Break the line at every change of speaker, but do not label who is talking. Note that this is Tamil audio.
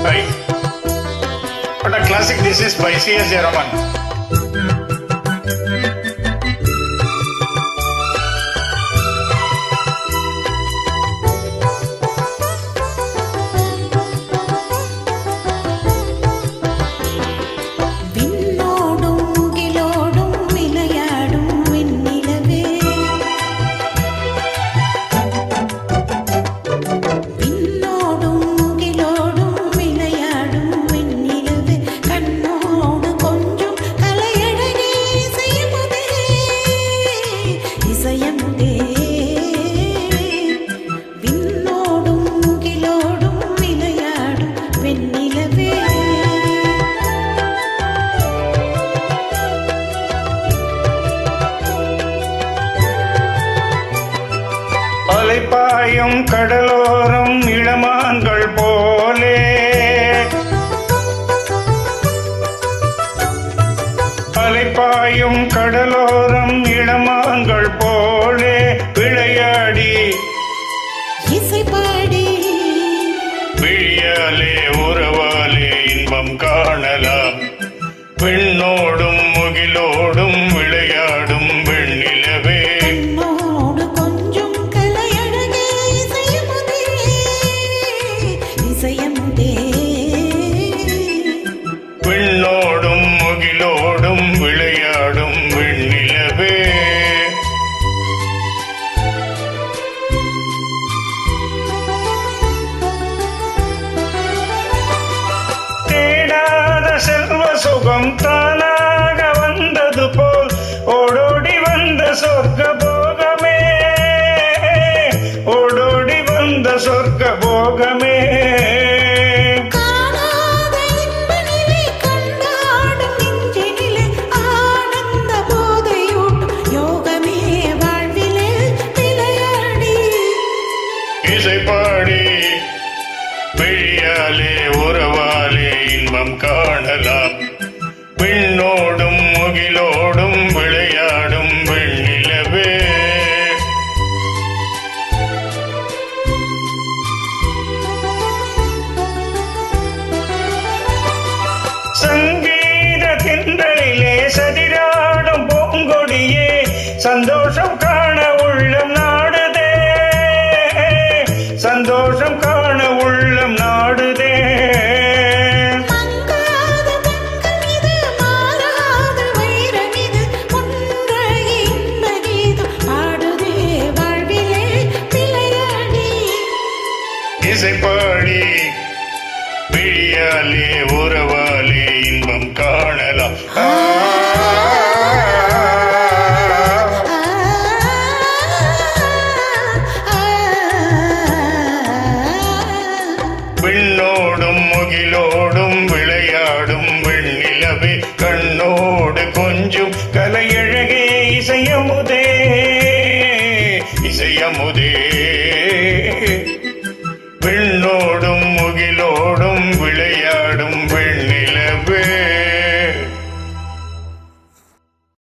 Right. What a classic this is by C.S. Jayaraman. அலைப்பாயும் கடலோரம் இளமான்கள் போலே அலைப்பாயும் கடலோரம் இளமான்கள் போலே விளையாடி
இசைப்பாடி
விழியாலே உறவாலே இன்பம் காணலாம். பெண்ணோடும் முகிலோடும் விளையாடும் வெண்ணிலவே பெண்ணோடும் முகிலோடும் விளையாடும் வெண்ணிலவே தேடாத செல்வ சுகம் தானாக வந்தது போல் ஓடோடி வந்த சொர்க்க போகமே ஓடோடி வந்த சொர்க்க போகமே இசைப்பாடி விழியாலே உறவாலே இன்பம் காணலாம். பெண்ணோடும் முகிலோடும் விளையாடும் வெண்ணிலவே சங்கீத திண்டலிலே சதிராடும் பூங்கொடியே சந்தோஷம் காண உள்ளம் நாடுதே சந்தோஷம் காண உள்ளம் நாடுதே. இசைப்பாடி விழியாலே உறவாலே இன்பம் காணலாம்.